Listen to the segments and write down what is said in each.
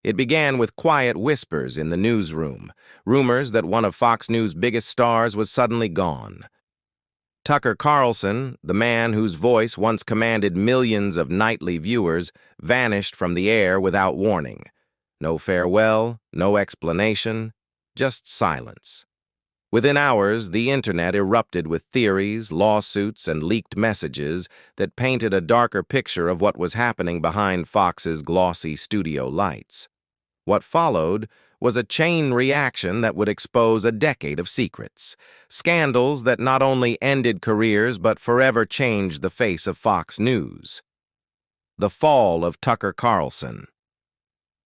It began with quiet whispers in the newsroom, rumors that one of Fox News' biggest stars was suddenly gone. Tucker Carlson, the man whose voice once commanded millions of nightly viewers, vanished from the air without warning. No farewell, no explanation, just silence. Within hours, the internet erupted with theories, lawsuits, and leaked messages that painted a darker picture of what was happening behind Fox's glossy studio lights. What followed was a chain reaction that would expose a decade of secrets, scandals that not only ended careers but forever changed the face of Fox News. The fall of Tucker Carlson.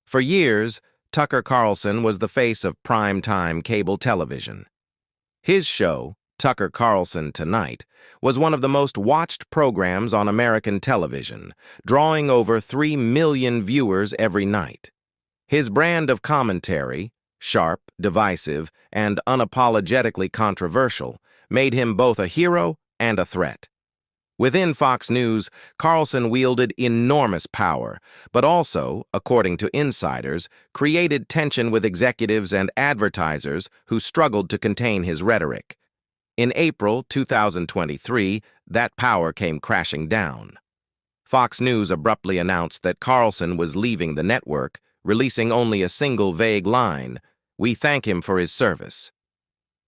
For years, Tucker Carlson was the face of primetime cable television. His show, Tucker Carlson Tonight, was one of the most watched programs on American television, drawing over 3 million viewers every night. His brand of commentary, sharp, divisive, and unapologetically controversial, made him both a hero and a threat. Within Fox News, Carlson wielded enormous power, but also, according to insiders, created tension with executives and advertisers who struggled to contain his rhetoric. In April 2023, that power came crashing down. Fox News abruptly announced that Carlson was leaving the network, releasing only a single vague line, "We thank him for his service."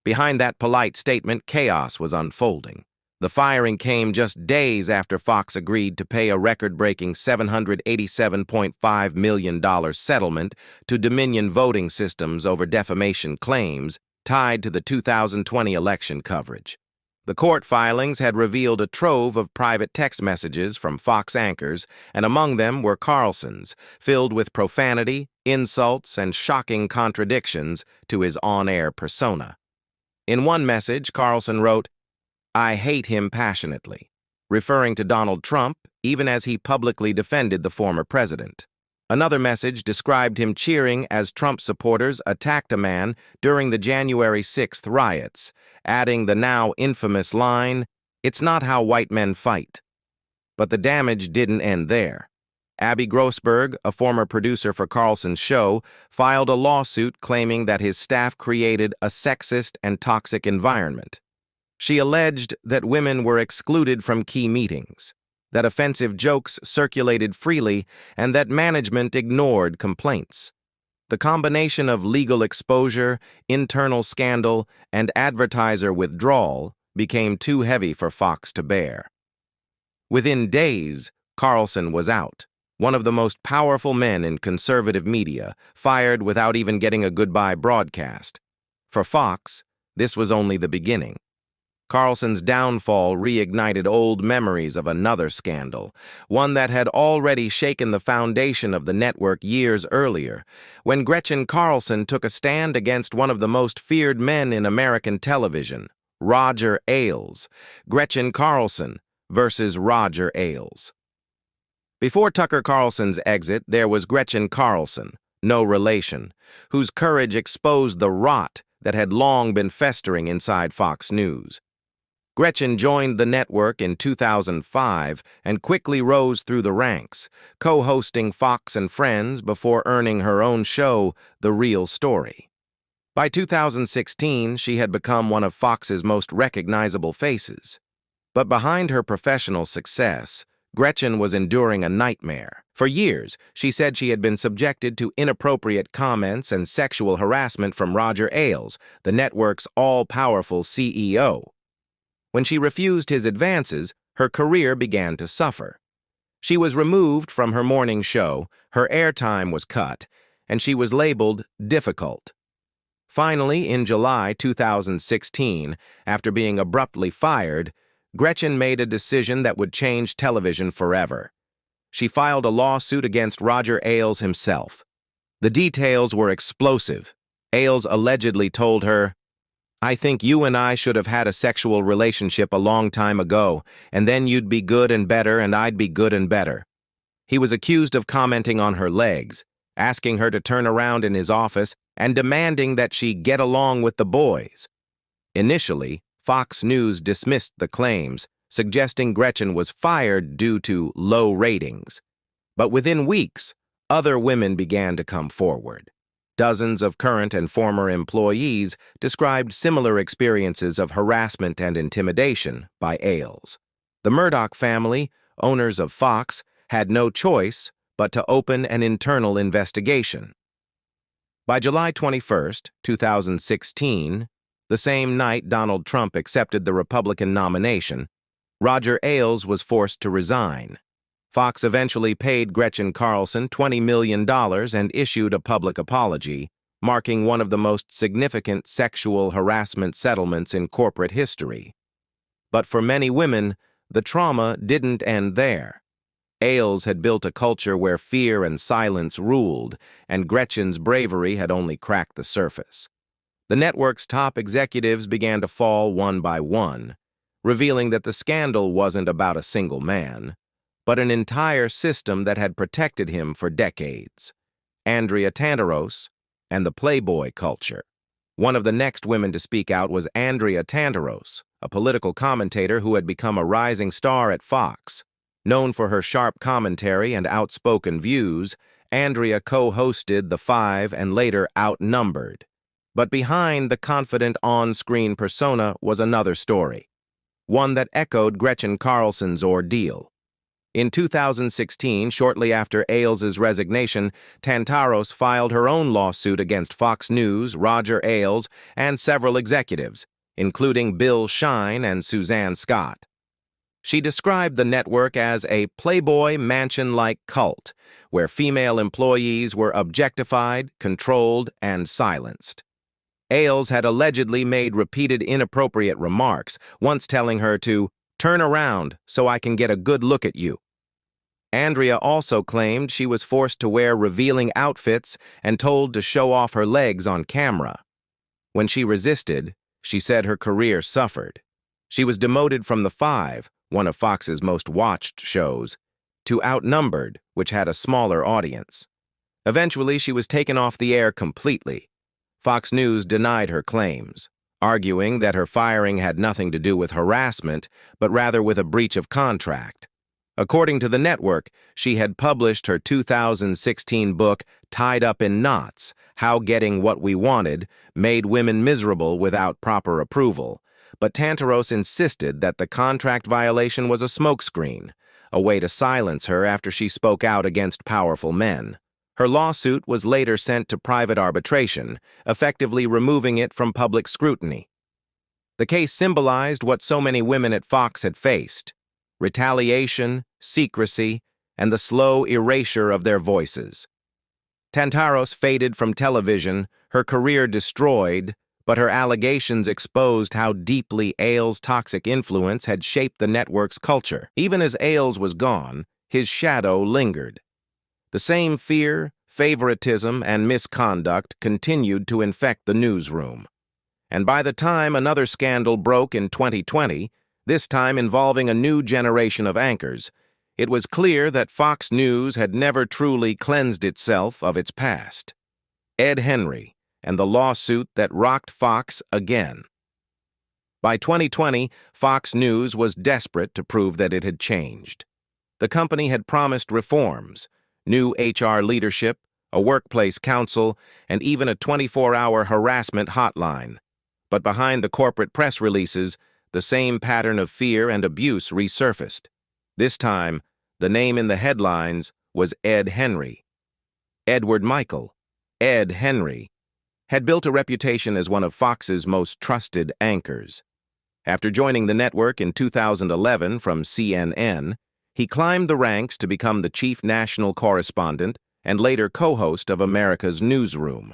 Behind that polite statement, chaos was unfolding. The firing came just days after Fox agreed to pay a record-breaking $787.5 million settlement to Dominion Voting Systems over defamation claims tied to the 2020 election coverage. The court filings had revealed a trove of private text messages from Fox anchors, and among them were Carlson's, filled with profanity, insults, and shocking contradictions to his on-air persona. In one message, Carlson wrote, "I hate him passionately," referring to Donald Trump, even as he publicly defended the former president. Another message described him cheering as Trump supporters attacked a man during the January 6th riots, adding the now infamous line, "It's not how white men fight." But the damage didn't end there. Abby Grossberg, a former producer for Carlson's show, filed a lawsuit claiming that his staff created a sexist and toxic environment. She alleged that women were excluded from key meetings, that offensive jokes circulated freely, and that management ignored complaints. The combination of legal exposure, internal scandal, and advertiser withdrawal became too heavy for Fox to bear. Within days, Carlson was out, one of the most powerful men in conservative media, fired without even getting a goodbye broadcast. For Fox, this was only the beginning. Carlson's downfall reignited old memories of another scandal, one that had already shaken the foundation of the network years earlier, when Gretchen Carlson took a stand against one of the most feared men in American television, Roger Ailes. Gretchen Carlson versus Roger Ailes. Before Tucker Carlson's exit, there was Gretchen Carlson, no relation, whose courage exposed the rot that had long been festering inside Fox News. Gretchen joined the network in 2005 and quickly rose through the ranks, co-hosting Fox and Friends before earning her own show, The Real Story. By 2016, she had become one of Fox's most recognizable faces. But behind her professional success, Gretchen was enduring a nightmare. For years, she said she had been subjected to inappropriate comments and sexual harassment from Roger Ailes, the network's all-powerful CEO. When she refused his advances, her career began to suffer. She was removed from her morning show, her airtime was cut, and she was labeled difficult. Finally, in July 2016, after being abruptly fired, Gretchen made a decision that would change television forever. She filed a lawsuit against Roger Ailes himself. The details were explosive. Ailes allegedly told her, "I think you and I should have had a sexual relationship a long time ago, and then you'd be good and better and I'd be good and better." He was accused of commenting on her legs, asking her to turn around in his office, and demanding that she get along with the boys. Initially, Fox News dismissed the claims, suggesting Gretchen was fired due to low ratings. But within weeks, Other women began to come forward. Dozens of current and former employees described similar experiences of harassment and intimidation by Ailes. The Murdoch family, owners of Fox, had no choice but to open an internal investigation. By July 21, 2016, the same night Donald Trump accepted the Republican nomination, Roger Ailes was forced to resign. Fox eventually paid Gretchen Carlson $20 million and issued a public apology, marking one of the most significant sexual harassment settlements in corporate history. But for many women, the trauma didn't end there. Ailes had built a culture where fear and silence ruled, and Gretchen's bravery had only cracked the surface. The network's top executives began to fall one by one, revealing that the scandal wasn't about a single man, but an entire system that had protected him for decades. Andrea Tantaros and the Playboy culture. One of the next women to speak out was Andrea Tantaros, a political commentator who had become a rising star at Fox. Known for her sharp commentary and outspoken views, Andrea co-hosted The Five and later Outnumbered. But behind the confident on-screen persona was another story, one that echoed Gretchen Carlson's ordeal. In 2016, shortly after Ailes' resignation, Tantaros filed her own lawsuit against Fox News, Roger Ailes, and several executives, including Bill Shine and Suzanne Scott. She described the network as a Playboy mansion-like cult, where female employees were objectified, controlled, and silenced. Ailes had allegedly made repeated inappropriate remarks, once telling her to "turn around so I can get a good look at you." Andrea also claimed she was forced to wear revealing outfits and told to show off her legs on camera. When she resisted, she said her career suffered. She was demoted from The Five, one of Fox's most watched shows, to Outnumbered, which had a smaller audience. Eventually, she was taken off the air completely. Fox News denied her claims, arguing that her firing had nothing to do with harassment, but rather with a breach of contract. According to the network, she had published her 2016 book, Tied Up in Knots: How Getting What We Wanted Made Women Miserable Without Proper Approval. But Tantaros insisted that the contract violation was a smokescreen, a way to silence her after she spoke out against powerful men. Her lawsuit was later sent to private arbitration, effectively removing it from public scrutiny. The case symbolized what so many women at Fox had faced: retaliation, secrecy, and the slow erasure of their voices. Tantaros faded from television, her career destroyed, but her allegations exposed how deeply Ailes' toxic influence had shaped the network's culture. Even as Ailes was gone, his shadow lingered. The same fear, favoritism, and misconduct continued to infect the newsroom. And by the time another scandal broke in 2020, this time involving a new generation of anchors, it was clear that Fox News had never truly cleansed itself of its past. Ed Henry and the lawsuit that rocked Fox again. By 2020, Fox News was desperate to prove that it had changed. The company had promised reforms, new HR leadership, a workplace council, and even a 24-hour harassment hotline. But behind the corporate press releases, the same pattern of fear and abuse resurfaced. This time, the name in the headlines was Ed Henry. Edward Michael, Ed Henry, had built a reputation as one of Fox's most trusted anchors. After joining the network in 2011 from CNN, he climbed the ranks to become the chief national correspondent and later co-host of America's Newsroom.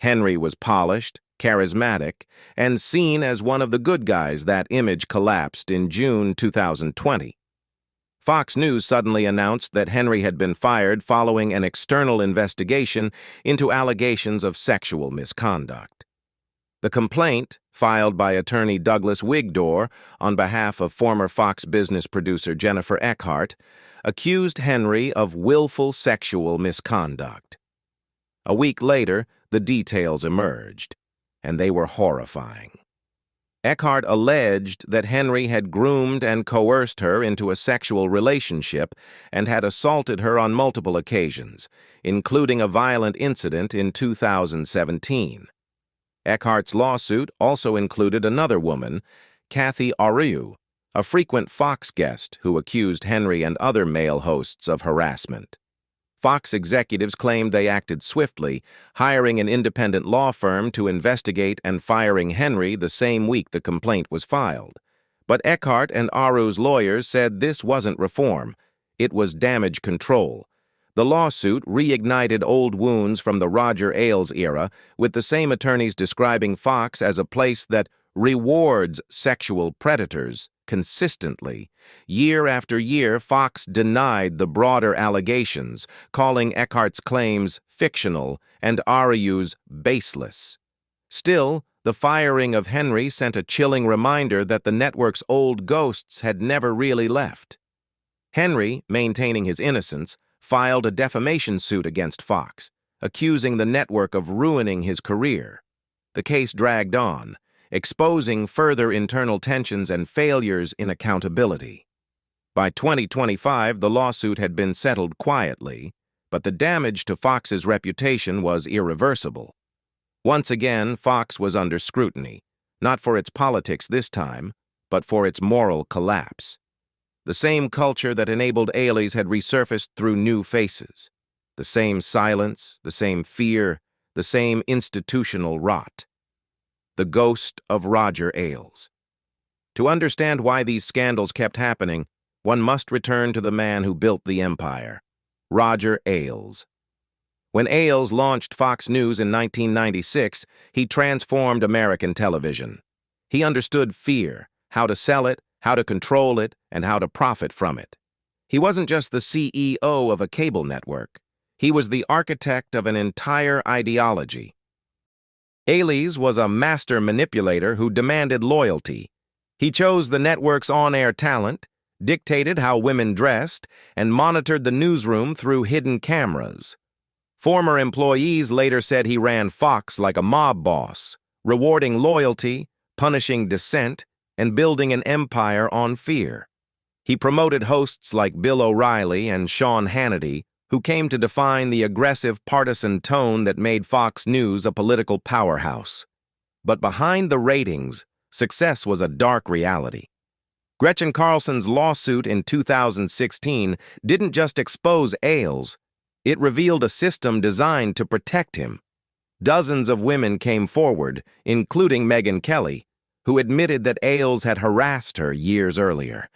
Henry was polished, charismatic, and seen as one of the good guys. That image collapsed in June 2020. Fox News suddenly announced that Henry had been fired following an external investigation into allegations of sexual misconduct. The complaint, filed by attorney Douglas Wigdor on behalf of former Fox business producer Jennifer Eckhart, accused Henry of willful sexual misconduct. A week later, the details emerged, and they were horrifying. Eckhart alleged that Henry had groomed and coerced her into a sexual relationship and had assaulted her on multiple occasions, including a violent incident in 2017. Eckhart's lawsuit also included another woman, Kathy Ariu, a frequent Fox guest who accused Henry and other male hosts of harassment. Fox executives claimed they acted swiftly, hiring an independent law firm to investigate and firing Henry the same week the complaint was filed. But Eckhart and Ariu's lawyers said this wasn't reform. It was damage control. The lawsuit reignited old wounds from the Roger Ailes era, with the same attorneys describing Fox as a place that rewards sexual predators consistently. Year after year, Fox denied the broader allegations, calling Eckhart's claims fictional and Ariu's baseless. Still, the firing of Henry sent a chilling reminder that the network's old ghosts had never really left. Henry, maintaining his innocence, filed a defamation suit against Fox, accusing the network of ruining his career. The case dragged on, exposing further internal tensions and failures in accountability. By 2025, the lawsuit had been settled quietly, but the damage to Fox's reputation was irreversible. Once again, Fox was under scrutiny, not for its politics this time, but for its moral collapse. The same culture that enabled Ailes had resurfaced through new faces. The same silence, the same fear, the same institutional rot. The ghost of Roger Ailes. To understand why these scandals kept happening, one must return to the man who built the empire, Roger Ailes. When Ailes launched Fox News in 1996, he transformed American television. He understood fear, how to sell it, how to control it, and how to profit from it. He wasn't just the CEO of a cable network. He was the architect of an entire ideology. Ailes was a master manipulator who demanded loyalty. He chose the network's on-air talent, dictated how women dressed, and monitored the newsroom through hidden cameras. Former employees later said he ran Fox like a mob boss, rewarding loyalty, punishing dissent, and building an empire on fear. He promoted hosts like Bill O'Reilly and Sean Hannity, who came to define the aggressive partisan tone that made Fox News a political powerhouse. But behind the ratings, success was a dark reality. Gretchen Carlson's lawsuit in 2016 didn't just expose Ailes, it revealed a system designed to protect him. Dozens of women came forward, including Megyn Kelly, who admitted that Ailes had harassed her years earlier.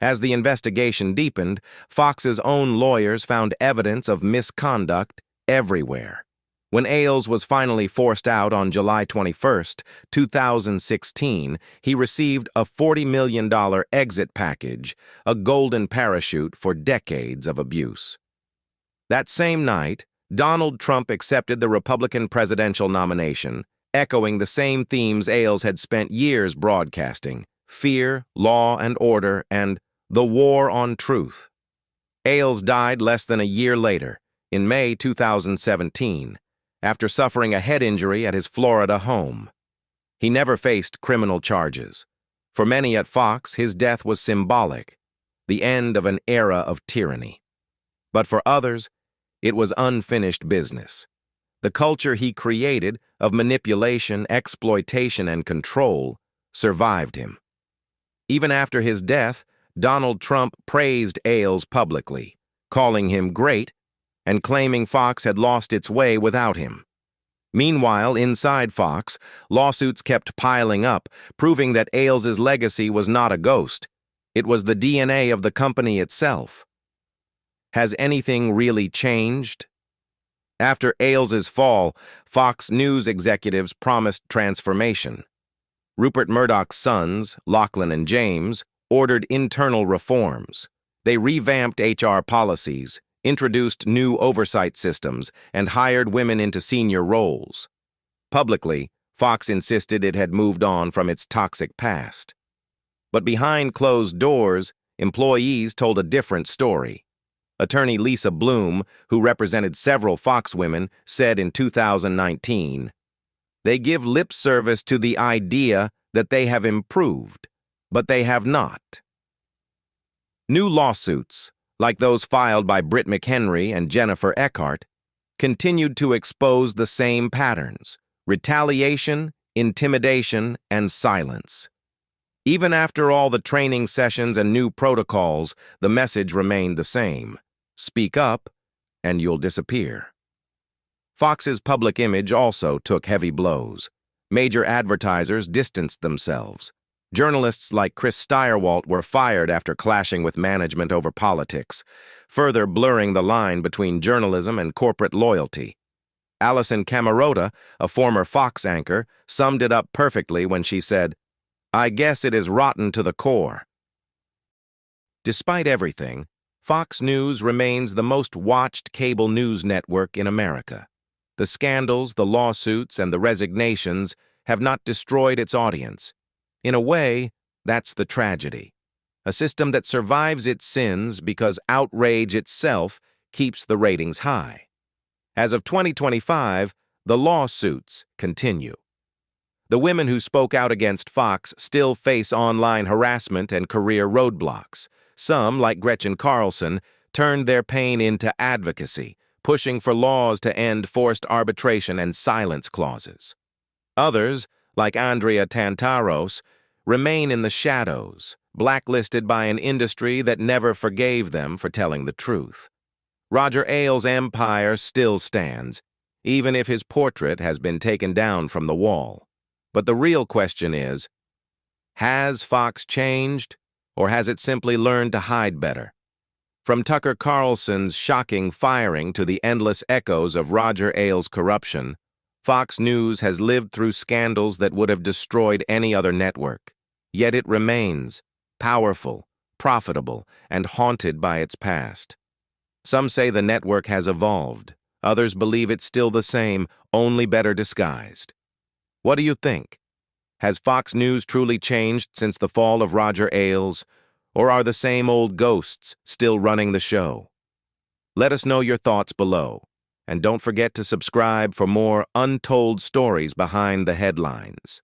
As the investigation deepened, Fox's own lawyers found evidence of misconduct everywhere. When Ailes was finally forced out on July 21, 2016, he received a $40 million exit package, a golden parachute for decades of abuse. That same night, Donald Trump accepted the Republican presidential nomination, echoing the same themes Ailes had spent years broadcasting: fear, law and order, and the war on truth. Ailes died less than a year later, in May 2017, after suffering a head injury at his Florida home. He never faced criminal charges. For many at Fox, his death was symbolic, the end of an era of tyranny. But for others, it was unfinished business. The culture he created of manipulation, exploitation, and control survived him. Even after his death, Donald Trump praised Ailes publicly, calling him great and claiming Fox had lost its way without him. Meanwhile, inside Fox, lawsuits kept piling up, proving that Ailes's legacy was not a ghost. It was the DNA of the company itself. Has anything really changed? After Ailes's fall, Fox News executives promised transformation. Rupert Murdoch's sons, Lachlan and James, ordered internal reforms. They revamped HR policies, introduced new oversight systems, and hired women into senior roles. Publicly, Fox insisted it had moved on from its toxic past. But behind closed doors, employees told a different story. Attorney Lisa Bloom, who represented several Fox women, said in 2019, "They give lip service to the idea that they have improved, but they have not. New lawsuits, like those filed by Britt McHenry and Jennifer Eckhart, continued to expose the same patterns: retaliation, intimidation, and silence. Even after all the training sessions and new protocols, the message remained the same: speak up, and you'll disappear. Fox's public image also took heavy blows. Major advertisers distanced themselves. Journalists like Chris Steyerwalt were fired after clashing with management over politics, further blurring the line between journalism and corporate loyalty. Alison Camerota, a former Fox anchor, summed it up perfectly when she said, "I guess it is rotten to the core." Despite everything, Fox News remains the most watched cable news network in America. The scandals, the lawsuits, and the resignations have not destroyed its audience. In a way, that's the tragedy. A system that survives its sins because outrage itself keeps the ratings high. As of 2025, the lawsuits continue. The women who spoke out against Fox still face online harassment and career roadblocks. Some, like Gretchen Carlson, turned their pain into advocacy, pushing for laws to end forced arbitration and silence clauses. Others, like Andrea Tantaros, remain in the shadows, blacklisted by an industry that never forgave them for telling the truth. Roger Ailes' empire still stands, even if his portrait has been taken down from the wall. But the real question is, has Fox changed, or has it simply learned to hide better? From Tucker Carlson's shocking firing to the endless echoes of Roger Ailes' corruption, Fox News has lived through scandals that would have destroyed any other network. Yet it remains powerful, profitable, and haunted by its past. Some say the network has evolved. Others believe it's still the same, only better disguised. What do you think? Has Fox News truly changed since the fall of Roger Ailes, or are the same old ghosts still running the show? Let us know your thoughts below, and don't forget to subscribe for more untold stories behind the headlines.